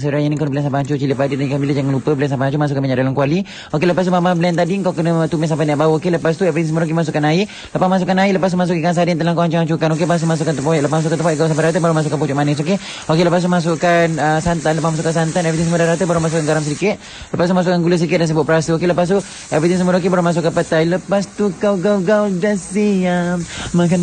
Seorang yang ni kau blend sampai hancur, cili padi dan ikan bilis, jangan lupa blend sampai hancur, masukkan minyak dalam kuali. Okey, lepas tu mama blend tadi kau kena tumis sampai naik bau. Okey, lepas tu everything semua masukkan air. Lepas masukkan air, lepas tu masuk ikan sardin telah kau hancur-hancurkan. Okey, lepas tu masukkan tepung, lepas masukkan tepung kau sampai rata baru masukkan pucuk manis. Okey. Okey, lepas tu masukkan santan, lepas masukkan santan, everything semua dah rata baru masukkan garam sedikit. Lepas tu masukkan gula sikit dan serbuk perasa. Okey, lepas tu everything semua okey baru masukkan petai. Lepas tu kau dah siap makan.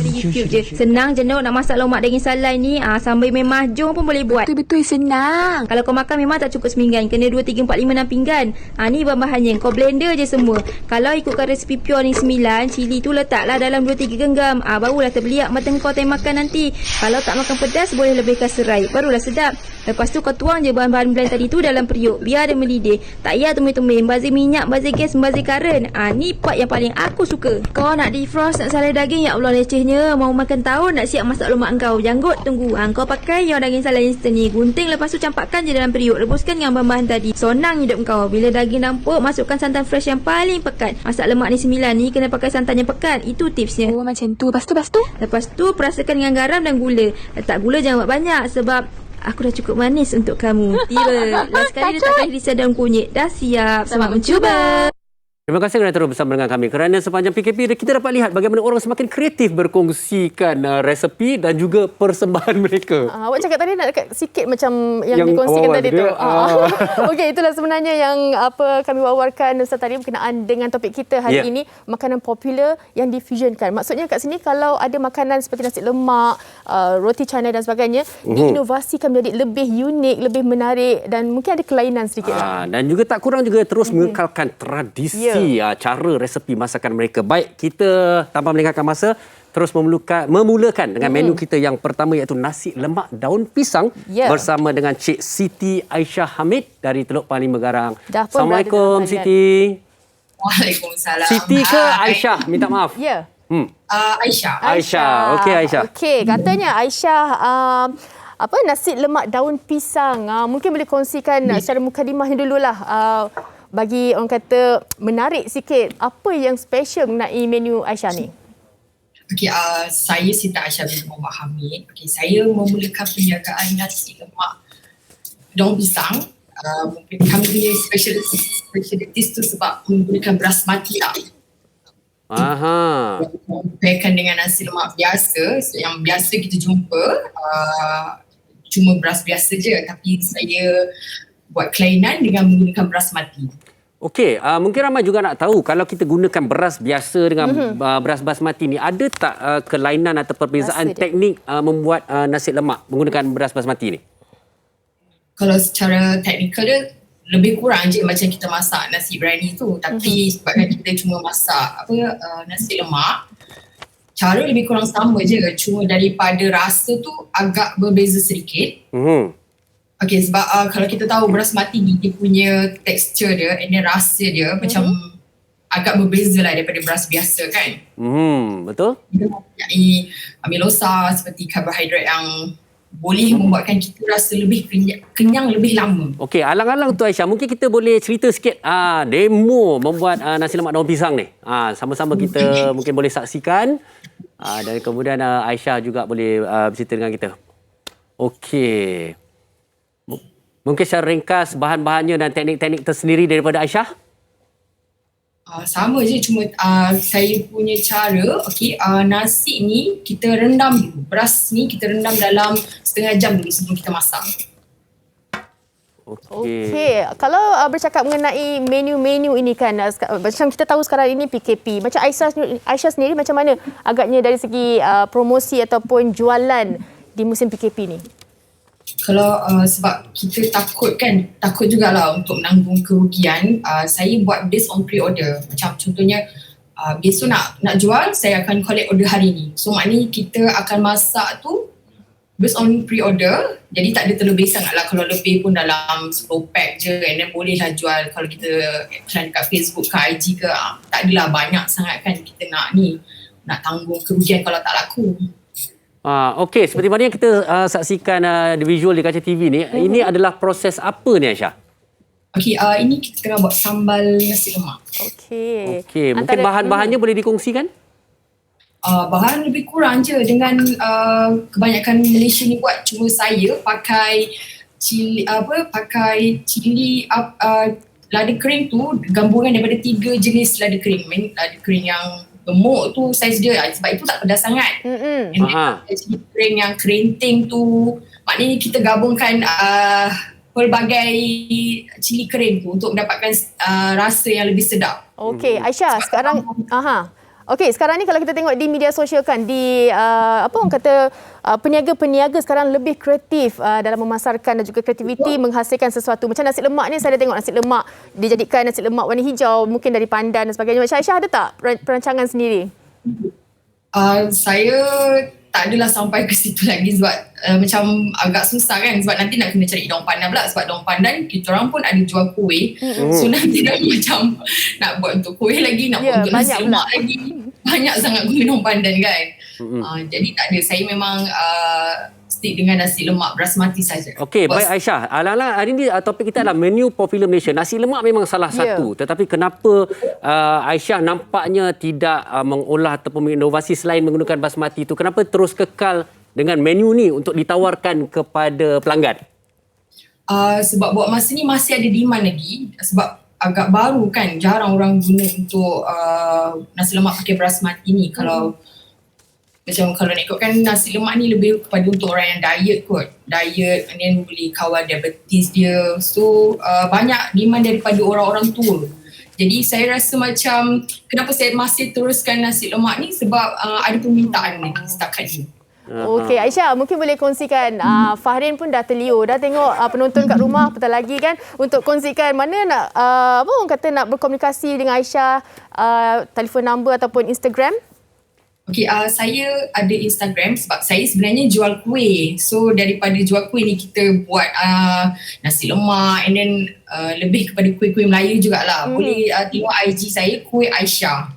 YouTube je. Senang je nak masak lomak daging salai ni. Sambil main mahjong pun boleh buat. Betul-betul senang. Kalau kau makan memang tak cukup seminggan. Kena 2, 3, 4, 5, 6 pinggan. Ni bahan-bahannya. Kau blender je semua. Kalau ikutkan resepi Pure ni 9, cili tu letaklah dalam 2, 3 genggam. Barulah terbeliak mata kau time makan nanti. Kalau tak makan pedas, boleh lebihkan serai. Barulah sedap. Lepas tu kau tuang je bahan-bahan blend tadi tu dalam periuk. Biar dia mendidih. Tak payah tumis-tumis. Bazir minyak, bazir gas, bazir karen. Ni part yang paling aku suka. Kau nak defrost, nak salai daging. Ya Allah lecehnya. Mau makan tahun, nak siap masak lomak kau. Janggut, tunggu. Kau pakai yang daging salai instant ni. Gunting lepas tu campakkan je dalam periuk. Rebuskan dengan bahan-bahan tadi. Sonang hidup kau. Bila daging dah empuk, masukkan santan fresh yang paling pekat. Masak lemak ni 9 ni kena pakai santan yang pekat. Itu tipsnya. Oh macam tu. Lepas tu? Lepas tu perasakan dengan garam dan gula. Letak gula jangan buat banyak sebab aku dah cukup manis untuk kamu. Tiba. Last sekali letakkan irisan daun kunyit. Dah siap. Selamat mencuba. Terima kasih kerana terus bersama dengan kami. Kerana sepanjang PKP kita dapat lihat bagaimana orang semakin kreatif berkongsikan resepi dan juga persembahan mereka. Awak cakap tadi nak dekat sikit macam yang dikongsikan tadi tu. Okey, itulah sebenarnya yang apa kami wawarkan Ustaz tadi berkenaan dengan topik kita hari ini, makanan popular yang difusionkan. Maksudnya kat sini kalau ada makanan seperti nasi lemak, roti canai dan sebagainya, diinovasikan menjadi lebih unik, lebih menarik dan mungkin ada kelainan sedikit lah. Dan juga tak kurang juga terus mengekalkan tradisi cara resepi masakan mereka. Baik, kita tanpa melengahkan masa terus memulakan dengan menu kita yang pertama iaitu nasi lemak daun pisang bersama dengan Cik Siti Aisyah Hamid dari Teluk Panlima Garang. Assalamualaikum Siti. Waalaikumsalam. Siti ke Aisyah? Minta maaf. Ya. Aisyah. Okey Aisyah. Okey, katanya Aisyah nasi lemak daun pisang. Mungkin boleh kongsikan secara mukadimahnya dululah. Bagi orang kata menarik sikit, apa yang special mengenai menu Aisyah ni? Okey, saya Siti Aisyah binti Muhammad Hamid. Okey, saya memulakan perniagaan nasi lemak daun pisang. Mungkin kami punya specialist tu sebab menggunakan beras mati lah. Comparekan dengan nasi lemak biasa, yang biasa kita jumpa, cuma beras biasa je. Tapi saya buat kelainan dengan menggunakan beras mati. Okey, mungkin ramai juga nak tahu kalau kita gunakan beras biasa dengan beras basmati ni, ada tak kelainan atau perbezaan teknik membuat nasi lemak menggunakan beras basmati ni? Kalau secara teknikal dia lebih kurang je macam kita masak nasi biryani tu, tapi sebabkan kita cuma masak nasi lemak, cara lebih kurang sama je, cuma daripada rasa tu agak berbeza sedikit. Okey, sebab kalau kita tahu beras mati ni dia punya tekstur dia and then rasa dia macam agak berbeza lah daripada beras biasa kan. Betul? Dia mempunyai amilosa seperti karbohidrat yang boleh membuatkan kita rasa lebih kenyang lebih lama. Okey, alang-alang tu Aisyah, mungkin kita boleh cerita sikit demo membuat nasi lemak daun pisang ni. Sama-sama kita mungkin boleh saksikan dan kemudian Aisyah juga boleh bercerita dengan kita. Okey. Mungkin secara ringkas bahan-bahannya dan teknik-teknik tersendiri daripada Aisyah? Sama je, cuma saya punya cara, nasi ni kita rendam dulu. Beras ni kita rendam dalam setengah jam dulu sebelum kita masak. Okey. Kalau bercakap mengenai menu-menu ini kan, macam kita tahu sekarang ini PKP. Macam Aisyah sendiri macam mana agaknya dari segi promosi ataupun jualan di musim PKP ni? Kalau sebab kita takut jugalah untuk menanggung kerugian, saya buat based on pre-order. Macam contohnya besok nak jual, saya akan collect order hari ni. So maknanya kita akan masak tu based on pre-order, jadi tak ada terlebih sangat lah. Kalau lebih pun dalam 10 pack je and then bolehlah jual. Kalau kita iklan dekat Facebook ke IG ke, tak adalah banyak sangat kan kita nak tanggung kerugian kalau tak laku. Okey, seperti mana yang kita saksikan di visual di kaca TV ni, ini adalah proses apa ni Aisyah? Okey, ini kita tengah buat sambal nasi lemak. Okey, mungkin bahan-bahannya boleh dikongsikan? Bahan lebih kurang je dengan kebanyakan Malaysia ni buat. Cuma saya pakai pakai cili lada kering tu gabungan daripada 3 jenis lada kering. Lada kering yang gemuk tu saiz dia, sebab itu tak pedas sangat. And then cili kering yang kerinting tu, maknanya kita gabungkan pelbagai cili kering tu untuk mendapatkan rasa yang lebih sedap. Okey, Aisyah, sekarang okey, sekarang ni kalau kita tengok di media sosial kan, di peniaga-peniaga sekarang lebih kreatif dalam memasarkan dan juga kreativiti menghasilkan sesuatu. Macam nasi lemak ni, saya ada tengok nasi lemak dijadikan nasi lemak warna hijau, mungkin dari pandan dan sebagainya. Macam Aisyah ada tak perancangan sendiri? Saya tak adalah sampai ke situ lagi sebab macam agak susah kan, sebab nanti nak kena cari daun pandan pula, sebab daun pandan kita orang pun ada jual kuih. So nanti dah macam nak buat untuk kuih lagi, nak buat untuk nasi lemak lagi. Banyak sangat guna daun pandan kan. Jadi tak ada, saya memang stick dengan nasi lemak basmati saja. Okey, baik Aisyah. Ala-ala hari ini topik kita adalah menu popular Malaysia. Nasi lemak memang salah satu. Tetapi kenapa Aisyah nampaknya tidak mengolah ataupun menginovasi selain menggunakan basmati itu? Kenapa terus kekal dengan menu ni untuk ditawarkan kepada pelanggan? Sebab buat masa ni masih ada demand lagi. Sebab agak baru kan, jarang orang guna untuk nasi lemak pakai basmati ni. Kalau nak ikutkan nasi lemak ni lebih kepada untuk orang yang diet kot. Diet, and then boleh kawal diabetes dia. So banyak demand daripada orang-orang tua. Jadi saya rasa macam kenapa saya masih teruskan nasi lemak ni, sebab ada permintaan ni setakat ni. Okey, Aisyah, mungkin boleh kongsikan. Fahrin pun dah terliur, dah tengok penonton kat rumah, apatah lagi kan, untuk kongsikan mana nak nak berkomunikasi dengan Aisyah, telefon number ataupun Instagram. Okey, saya ada Instagram sebab saya sebenarnya jual kuih. So daripada jual kuih ni kita buat nasi lemak, and then lebih kepada kuih-kuih Melayu jugalah. Boleh tengok IG saya, Kuih Aisyah.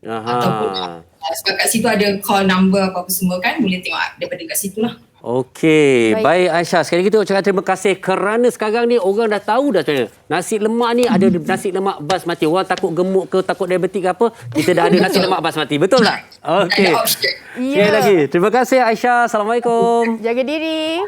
Ataupun sebab kat situ ada call number apa-apa semua kan, boleh tengok daripada kat situ lah. Okey, baik Aisyah. Sekali lagi kita ucapkan terima kasih kerana sekarang ni orang dah tahu dah sebenarnya. Nasi lemak ni ada nasi lemak basmati. Orang takut gemuk ke, takut diabetik ke apa, kita dah ada nasi lemak basmati. Betul tak? Okey. Sekali lagi, terima kasih Aisyah. Assalamualaikum. Jaga diri.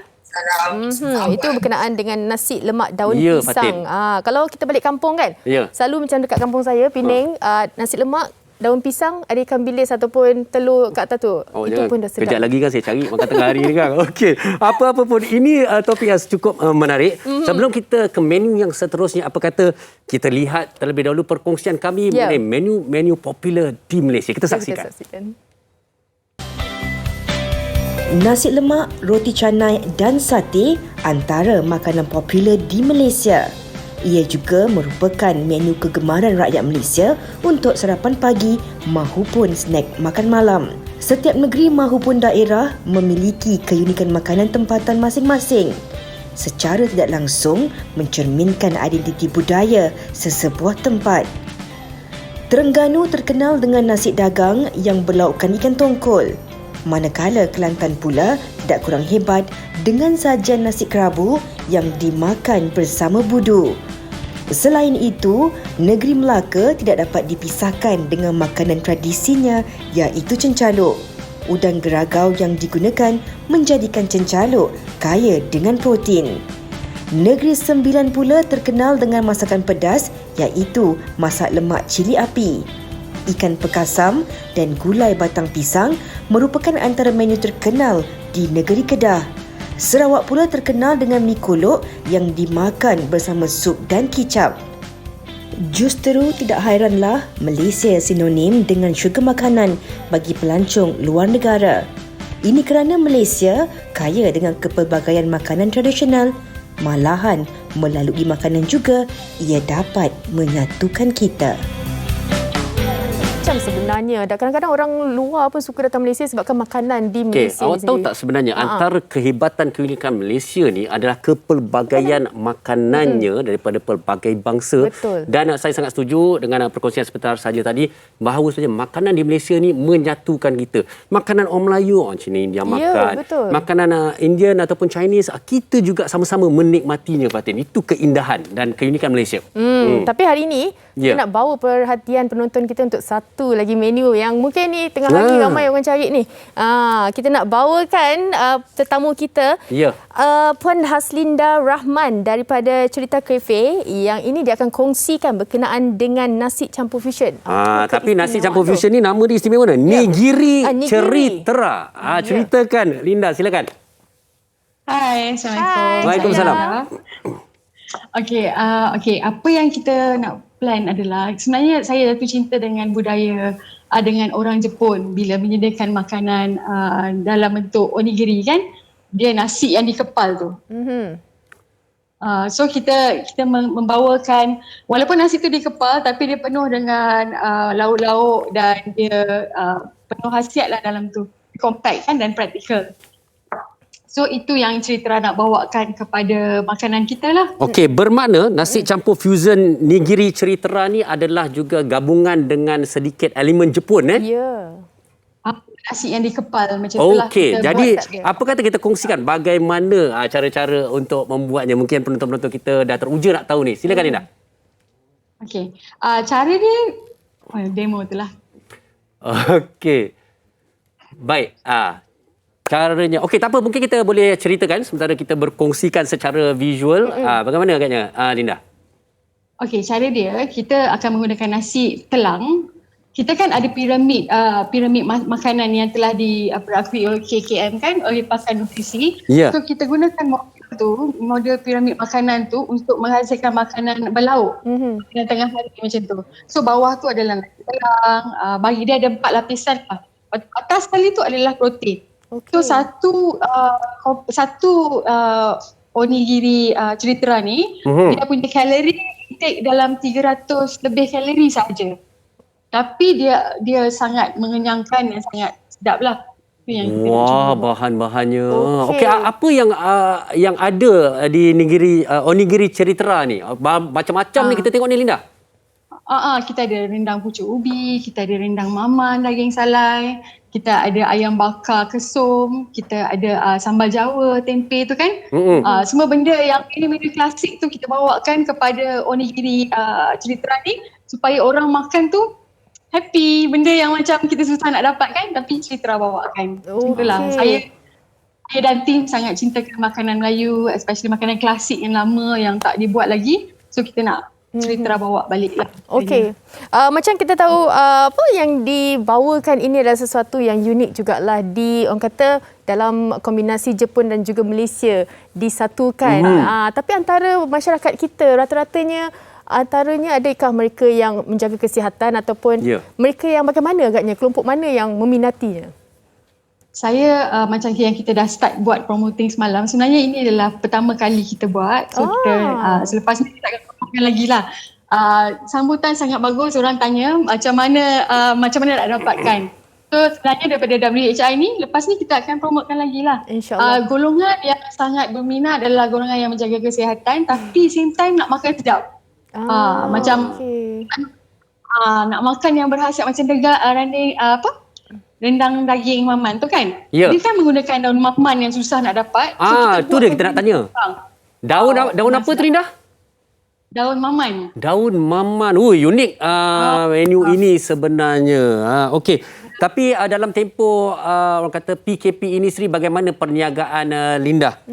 Itu berkenaan dengan nasi lemak daun Ya, pisang. Kalau kita balik kampung kan, Ya. selalu macam dekat kampung saya, Penang, nasi lemak daun pisang, ada ikan bilis ataupun telur kat atas tu. Itu pun dah sedap. Kejap lagi kan saya cari makan tengah hari ni kan. Okey. Apa-apa pun ini topik yang cukup menarik. Sebelum kita ke menu yang seterusnya, apa kata kita lihat terlebih dahulu perkongsian kami mengenai menu popular di Malaysia. Kita saksikan. Nasi lemak, roti canai dan sate antara makanan popular di Malaysia. Ia juga merupakan menu kegemaran rakyat Malaysia untuk sarapan pagi mahupun snack makan malam. Setiap negeri mahupun daerah memiliki keunikan makanan tempatan masing-masing. Secara tidak langsung mencerminkan identiti budaya sesebuah tempat. Terengganu terkenal dengan nasi dagang yang berlaukkan ikan tongkol. Manakala Kelantan pula tidak kurang hebat dengan sajian nasi kerabu yang dimakan bersama budu. Selain itu, negeri Melaka tidak dapat dipisahkan dengan makanan tradisinya iaitu cencaluk. Udang geragau yang digunakan menjadikan cencaluk kaya dengan protein. Negeri Sembilan pula terkenal dengan masakan pedas iaitu masak lemak cili api. Ikan pekasam dan gulai batang pisang merupakan antara menu terkenal di negeri Kedah. Sarawak pula terkenal dengan mi kolok yang dimakan bersama sup dan kicap. Justeru tidak hairanlah Malaysia sinonim dengan syurga makanan bagi pelancong luar negara. Ini kerana Malaysia kaya dengan kepelbagaian makanan tradisional. Malahan melalui makanan juga ia dapat menyatukan kita. Macam sebenarnya, dan kadang-kadang orang luar pun suka datang Malaysia sebabkan makanan di Malaysia. Awak tahu tak sebenarnya antara kehebatan keunikan Malaysia ni adalah kepelbagaian makanannya daripada pelbagai bangsa. Betul. Dan saya sangat setuju dengan perkongsian sebentar saja tadi bahawa sebenarnya makanan di Malaysia ni menyatukan kita. Makanan orang Melayu, orang Cina India makan. Betul. Makanan Indian ataupun Chinese, kita juga sama-sama menikmatinya, Fatin. Itu keindahan dan keunikan Malaysia. Tapi hari ini kita nak bawa perhatian penonton kita untuk satu satu lagi menu yang mungkin ni tengah hari ramai orang cari ni. Kita nak bawakan tetamu kita. Ya. Puan Haslinda Rahman daripada Cerita Cafe. Yang ini dia akan kongsikan berkenaan dengan nasi campur fusion. Tapi nasi campur fusion ni nama dia istimewa mana? Nigiri Cerita. Ceritakan Linda, silakan. Hai, Assalamualaikum. Waalaikumsalam. Okey, apa yang kita nak plan adalah sebenarnya saya jatuh cinta dengan budaya dengan orang Jepun bila menyediakan makanan dalam bentuk onigiri kan. Dia nasi yang dikepal tu. So kita membawakan walaupun nasi tu dikepal tapi dia penuh dengan lauk-lauk dan dia penuh khasiat lah dalam tu. Compact kan dan praktikal. So itu yang Cerita nak bawakan kepada makanan kita lah. Okey, bermakna nasi campur fusion Nigiri Cerita ni adalah juga gabungan dengan sedikit elemen Jepun Ya. Nasi yang dikepal macam itulah. Okey, jadi apa kata kita kongsikan bagaimana cara-cara untuk membuatnya? Mungkin penonton-penonton kita dah teruja nak tahu ni. Silakan Linda. Okey, cara dia demo tu lah. Okey. Baik, caranya. Okey, tak apa, mungkin kita boleh ceritakan sementara kita berkongsikan secara visual. Bagaimana agaknya Linda? Okey, cara dia kita akan menggunakan nasi telang. Kita kan ada piramid makanan yang telah diakui oleh KKM kan, oleh Pakar Nutrisi. Yeah. So kita gunakan model piramid makanan tu untuk menghasilkan makanan berlauk di tengah hari macam tu. So bawah tu adalah nasi telang, bagi dia ada 4 lapisan lah. Atas sekali tu adalah protein. So satu onigiri Cerita ni dia punya kalori intake dalam 300 lebih kalori saja. Tapi dia sangat mengenyangkan dan sangat sedap lah. Wah, bahan-bahannya. Okey, apa yang ada di onigiri Cerita ni? Macam-macam ni kita tengok ni Linda. Kita ada rendang pucuk ubi, kita ada rendang maman daging salai, kita ada ayam bakar kesum, kita ada sambal Jawa, tempe tu kan. Semua benda yang menu klasik tu kita bawakan kepada onigiri Cerita ni supaya orang makan tu happy. Benda yang macam kita susah nak dapat kan, tapi Cerita bawakan. Itulah. Saya dan tim sangat cintakan makanan Melayu, especially makanan klasik yang lama yang tak dibuat lagi. So kita nak Cerita bawa balik lah. Okey. Macam kita tahu apa yang dibawakan ini adalah sesuatu yang unik jugalah orang kata dalam kombinasi Jepun dan juga Malaysia disatukan. Tapi antara masyarakat kita rata-ratanya antaranya adakah mereka yang menjaga kesihatan ataupun mereka yang bagaimana agaknya, kelompok mana yang meminatinya? Saya macam yang kita dah start buat promoting semalam, sebenarnya ini adalah pertama kali kita buat. So kita selepas ni kita akan promotekan lagi lah. Sambutan sangat bagus, orang tanya macam mana nak dapatkan. So sebenarnya daripada WHI ni, lepas ni kita akan promotekan lagi lah. InsyaAllah. Golongan yang sangat berminat adalah golongan yang menjaga kesihatan tapi same time nak makan sedap. Macam nak makan yang berkhasiat macam rendang daging maman tu kan. Dia kan menggunakan daun maman yang susah nak dapat. Tu dia kita nak tanya. Daun apa tu Linda? Daun maman. Daun maman. Unik menu ini sebenarnya. Okey. Tapi dalam tempoh orang kata PKP ini Sri, bagaimana perniagaan Linda?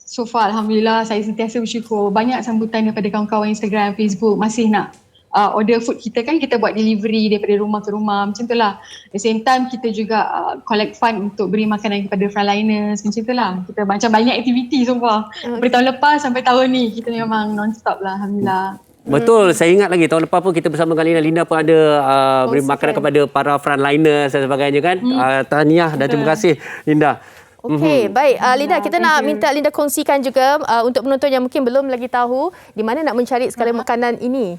So far Alhamdulillah saya sentiasa bersyukur. Banyak sambutan daripada kawan-kawan Instagram, Facebook masih nak order food kita kan, kita buat delivery daripada rumah ke rumah macam tu lah. At the same time kita juga collect fund untuk beri makanan kepada frontliners macam tu lah. Kita macam banyak aktiviti so far. Dari tahun lepas sampai tahun ni kita memang non-stop lah Alhamdulillah. Betul, saya ingat lagi tahun lepas pun kita bersama dengan Linda pun ada beri makanan kepada para frontliners dan sebagainya kan. Tahniah dan terima kasih Linda. Okey, baik. Linda, kita nak minta Linda kongsikan juga untuk penonton yang mungkin belum lagi tahu di mana nak mencari sekalian makanan ini.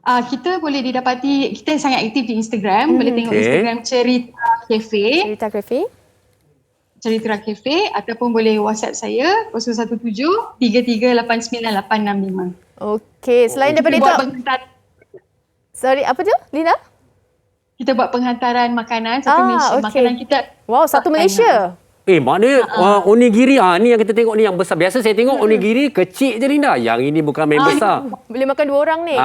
Kita boleh didapati, kita sangat aktif di Instagram. Boleh tengok Instagram Cerita Cafe. Cerita Cafe ataupun boleh WhatsApp saya 017-3389-865. Okey, selain daripada itu sorry, apa tu Linda? Kita buat penghantaran makanan satu Malaysia. Makanan kita satu Malaysia. Maknanya onigiri ni yang kita tengok ni yang besar. Biasa saya tengok onigiri kecil je Linda. Yang ini bukan main besar. Boleh makan 2 orang ni.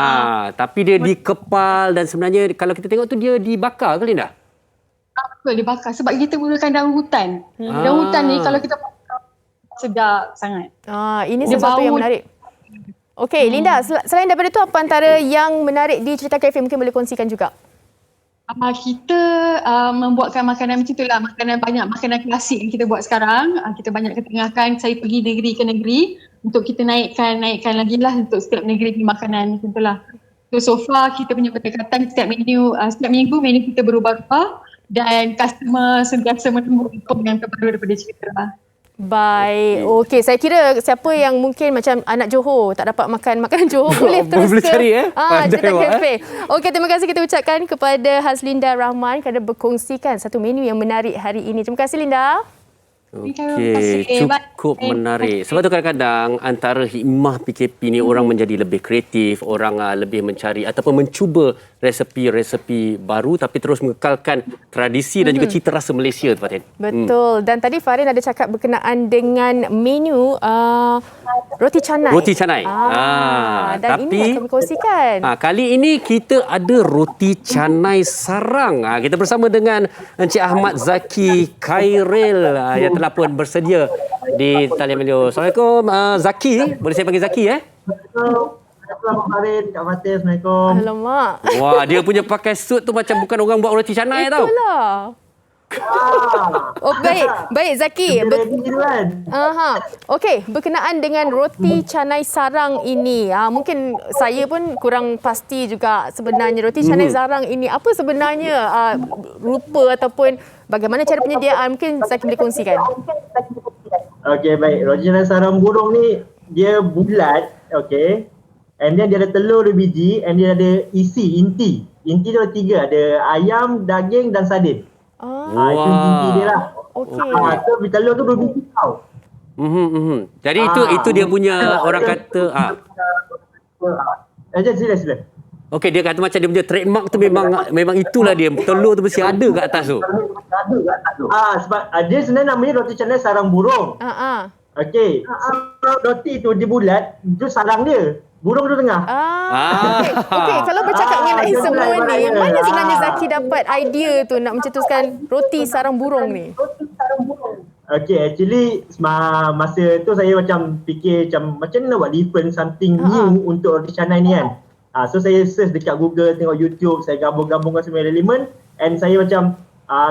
Tapi dia dikepal dan sebenarnya kalau kita tengok tu dia dibakar ke Linda? Betul, dibakar. Sebab kita gunakan daun hutan. Daun hutan ni kalau kita bakar, sedap sangat. Ini sesuatu yang menarik. Okey, Linda, selain daripada tu apa antara yang menarik di Cerita Cafe mungkin boleh kongsikan juga? Kita membuatkan makanan macam itulah, banyak makanan klasik yang kita buat sekarang. Kita banyak ketengahkan, saya pergi negeri ke negeri untuk kita naikkan lagi lah untuk setiap negeri punya makanan macam itulah. So far kita punya pendekatan setiap minggu menu kita berubah-ubah dan customer sentiasa menunggu info yang terbaru daripada cerita lah. Baik. Okey, saya kira siapa yang mungkin macam anak Johor tak dapat makan makanan Johor boleh terus boleh cari Cerita Cafe. Okey, terima kasih kita ucapkan kepada Haslinda Rahman kerana berkongsikan satu menu yang menarik hari ini. Terima kasih Linda. Okey, cukup menarik. Sebab tu kadang-kadang antara hikmah PKP ni orang menjadi lebih kreatif, orang lebih mencari ataupun mencuba resepi-resepi baru tapi terus mengekalkan tradisi dan juga cita rasa Malaysia tu Fatin. Betul. Dan tadi Farin ada cakap berkenaan dengan menu roti canai. Roti canai. Dan ini akan berkongsikan. Kali ini kita ada roti canai sarang. Kita bersama dengan Encik Ahmad Zaki Khairil yang telah pun bersedia di talian beliau. Assalamualaikum Zaki. Boleh saya panggil Zaki Assalamualaikum Farid, Kak Fatih. Assalamualaikum. Alamak. Wah, dia punya pakai suit tu macam bukan orang buat roti canai tau. Itulah. Baik Zaki. Okey, berkenaan dengan roti canai sarang ini, mungkin saya pun kurang pasti juga sebenarnya roti canai sarang ini apa sebenarnya rupa ataupun bagaimana cara penyediaan, mungkin Zaki boleh kongsikan. Okey, baik. Roti canai sarang burung ni dia bulat, okey. And then dia ada telur 2 biji and dia ada isi, inti. Inti tu ada 3, ada ayam, daging dan sardin. Itu inti dia lah. Okey. So telur tu 2 biji tau. Jadi itu dia punya orang kata Sila. Okey, dia kata macam dia punya trademark tu memang itulah dia. Telur tu mesti ada kat atas tu. Sebab dia sebenarnya namanya roti canai sarang burung. Okey. So roti tu dia bulat, itu sarang dia. Burung tu tengah. Okey, kalau bercakap mengenai semua ni, mana sebenarnya Zaki dapat idea tu nak mencetuskan roti sarang burung ni? Okay, actually masa tu saya macam fikir macam mana nak buat different something new untuk roti canai ni kan. So saya search dekat Google, tengok YouTube, saya gabung-gabungkan semua elemen and saya macam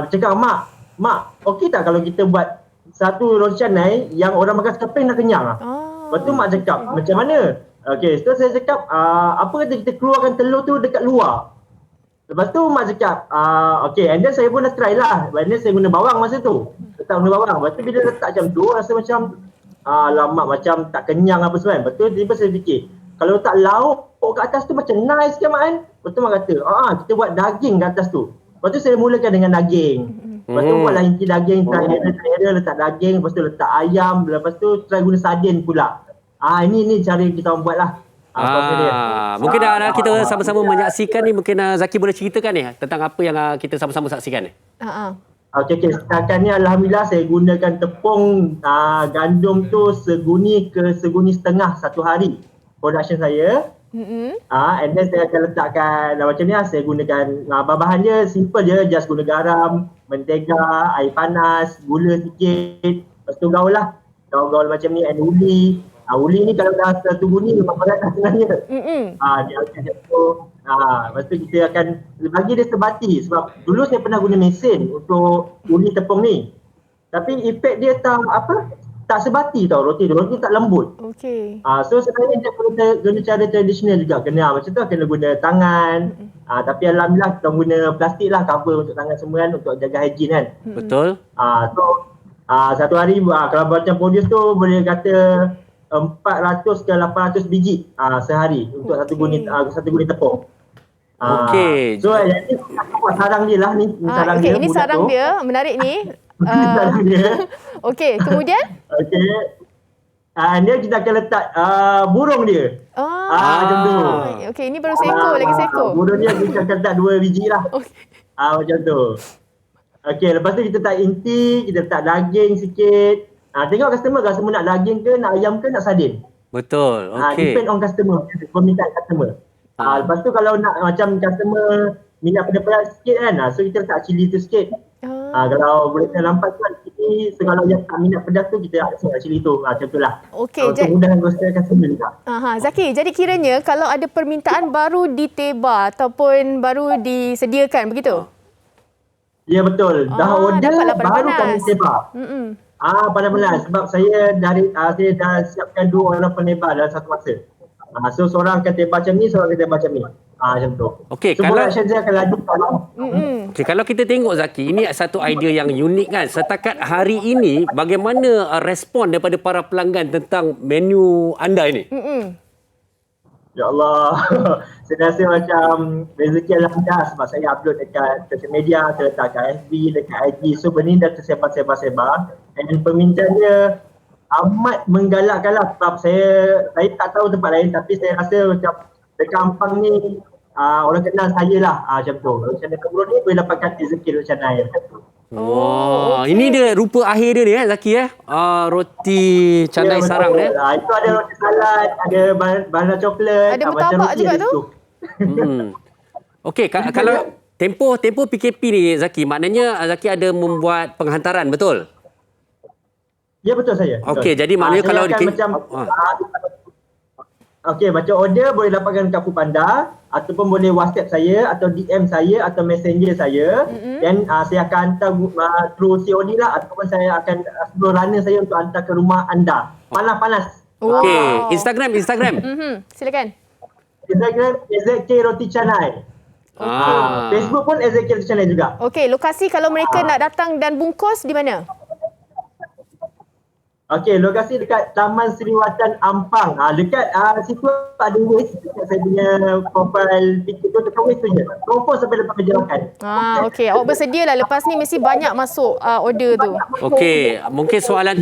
cakap mak, okey tak kalau kita buat satu roti canai yang orang makan sekeping dah kenyang lah. Lepas tu mak cakap macam mana? Okay, so saya cakap apa kata kita keluarkan telur tu dekat luar. Lepas tu mak cakap okay, and then saya pun dah try lah. And then saya guna bawang masa tu. Letak guna bawang. Lepas tu bila letak macam tu rasa macam lama macam tak kenyang apa semua kan. Lepas tu tiba-tiba saya fikir kalau letak lauk kat atas tu macam nice kan mak kan. Lepas tu mak kata kita buat daging kat atas tu. Lepas tu saya mulakan dengan daging. Lepas tu buatlah inti daging, try letak daging. Lepas tu letak ayam. Lepas tu try guna sardin pula. Ini cara kita buat lah. Mungkin kita sama-sama menyaksikan ni. Mungkin Zaki boleh ceritakan ni tentang apa yang kita sama-sama saksikan ni. Okey. Setakat ni Alhamdulillah saya gunakan tepung gandum tu seguni ke seguni setengah satu hari production saya. And then saya akan letakkan macam ni lah. Saya gunakan bahan dia simple je. Just guna garam, mentega, air panas, gula sikit. Lepas tu gaul lah. Gaul macam ni and uli. Uli ni kalau dah satu guni memang berat lah sebenarnya. Dia akan jatuh. Lepas tu kita akan bagi dia sebati. Sebab dulu saya pernah guna mesin untuk uli tepung ni. Tapi efek dia tak sebati tau roti tu. Roti tak lembut. Okey. So sebenarnya dia guna cara tradisional juga. Macam tu kena guna tangan. Tapi Alhamdulillah kita guna plastik lah cover untuk tangan semua kan. Untuk jaga hygiene kan. Betul. So satu hari kalau macam produce tu boleh kata 400 ke 800 biji sehari untuk satu guni tepung. Okey. So jadi sarang dia lah ni. Sarang dia. Ini sarang dia, menarik ni. Sarang dia. Okey, kemudian? Okey. Dia kita akan letak burung dia. Macam tu. Okey, ini baru seekor, lagi seekor. Burung dia kita akan letak 2 biji lah. Macam tu. Okey, lepas tu kita letak inti, kita letak daging sikit. Tengok customer nak daging ke, nak ayam ke, nak sardin. Betul. Okey. Depend on customer, permintaan customer. Lepas tu kalau nak macam customer minat pedas-pedas sikit kan, so kita letak cili tu sikit. Kalau boleh nampak kan, kalau yang tak minat pedas tu, kita letak cili tu. Macam tu lah. Okey, untuk mudah roasted customer juga. Zaki, jadi kiranya kalau ada permintaan baru ditebar ataupun baru disediakan, begitu? Ya betul. Dah order baru kami sebar. Panas-panas sebab saya dah siapkan 2 orang penebar dalam satu masa. So seorang akan tebar macam ni, seorang akan tebar macam ni. Macam tu. Okey, so production saya akan laju kalau kalau kita tengok Zaki, ini satu idea yang unik kan. Setakat hari ini, bagaimana respon daripada para pelanggan tentang menu anda ini? Ya Allah, saya rasa macam rezeki Alhamdulillah sebab saya upload dekat social media, terletak kat FB, dekat IG. So benda ni dah tersebar-sebar. Dan permintaannya amat menggalakkan lah sebab saya tak tahu tempat lain tapi saya rasa macam dekat Ampang ni orang kenal saya lah macam tu. Macam dekat Bro ni boleh dapatkan rezeki macam ni. Wah, ini dia rupa akhir dia ni Zaki roti canai sarang dia. Itu ada roti salad, ada banana coklat, ada murtabak juga tu. Okey, kalau tempoh PKP ni Zaki, maknanya Zaki ada membuat penghantaran, betul? Ya betul saya. Okey, jadi maknanya kalau macam order boleh dapatkan kat Foodpanda ataupun boleh WhatsApp saya atau DM saya atau Messenger saya. Dan saya akan hantar through COD lah ataupun saya akan suruh runner saya untuk hantar ke rumah anda. Panas-panas. Okey, Instagram. Silakan. Instagram SZK Roti Canai. Facebook pun SZK Roti Canai juga. Okey, lokasi kalau mereka nak datang dan bungkus di mana? Okey, lokasi dekat Taman Seri Watan Ampang. Dekat situ ada Waze. Dekat saya punya profile picture tu dekat Waze tu je. Confirm sampai lepas kerja makan. Okey, awak bersedia lah. Lepas ni mesti banyak masuk order tu. Okey, mungkin soalan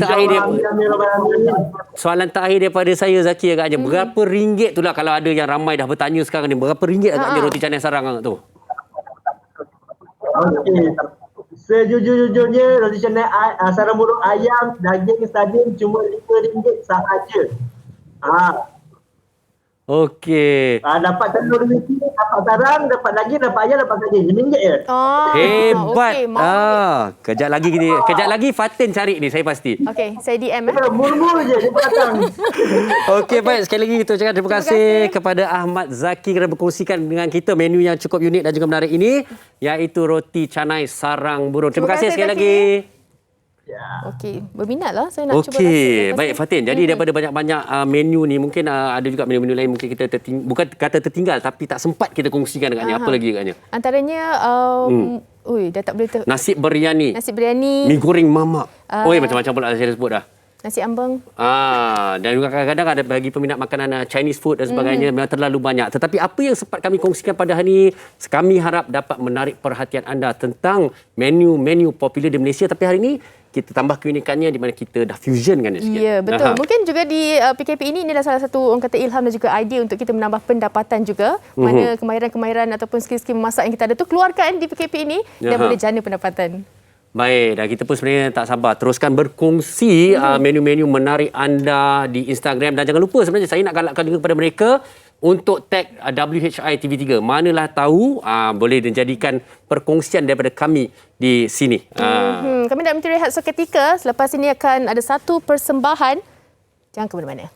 terakhir daripada saya Zaki agaknya. Berapa ringgit tu lah kalau ada yang ramai dah bertanya sekarang ni. Berapa ringgit agaknya roti canai sarang tu? Okey. Sejujur-jujurnya roti canai sarang burung ayam, daging, sardin cuma RM5 sahaja. Okey. Dapat telur rezeki, dapat sarang, dapat daging, dapat ayam, dapat daging. RM5 je. Hebat. Okay, kejap lagi Fatin cari ni, saya pasti. Okey, saya DM Buru-buru je dia datang. Okey, baik. Sekali lagi kita ucapkan terima kasih kepada Ahmad Zaki kerana berkongsikan dengan kita menu yang cukup unik dan juga menarik ini, iaitu roti canai sarang burung. Terima kasih sekali lagi. Okey, berminat lah saya nak cuba rasa. Okey, baik Fatin. Jadi daripada banyak-banyak menu ni, mungkin ada juga menu-menu lain mungkin kita bukan kata tertinggal tapi tak sempat kita kongsikan dengannya. Apa lagi agaknya? Antaranya dah tak boleh nasi biryani. Mi goreng mamak. Macam-macam pula saya dah sebut dah. Nasi ambeng. Dan juga kadang-kadang ada bagi peminat makanan Chinese food dan sebagainya, memang terlalu banyak. Tetapi apa yang sempat kami kongsikan pada hari ini, kami harap dapat menarik perhatian anda tentang menu-menu popular di Malaysia. Tapi hari ini kita tambah keunikannya di mana kita dah fusionkan sikit. Ya, betul. Mungkin juga di PKP ini adalah salah satu orang kata ilham dan juga idea untuk kita menambah pendapatan juga. Mana kemahiran-kemahiran ataupun skill-skill memasak yang kita ada tu keluarkan di PKP ini dan boleh jana pendapatan. Baik, dan kita pun sebenarnya tak sabar teruskan berkongsi menu-menu menarik anda di Instagram. Dan jangan lupa sebenarnya saya nak galakkan juga kepada mereka untuk tag WHI TV3. Manalah tahu boleh dijadikan perkongsian daripada kami di sini. Kami nak minta rehat seketika. Selepas ini akan ada satu persembahan. Jangan ke mana-mana.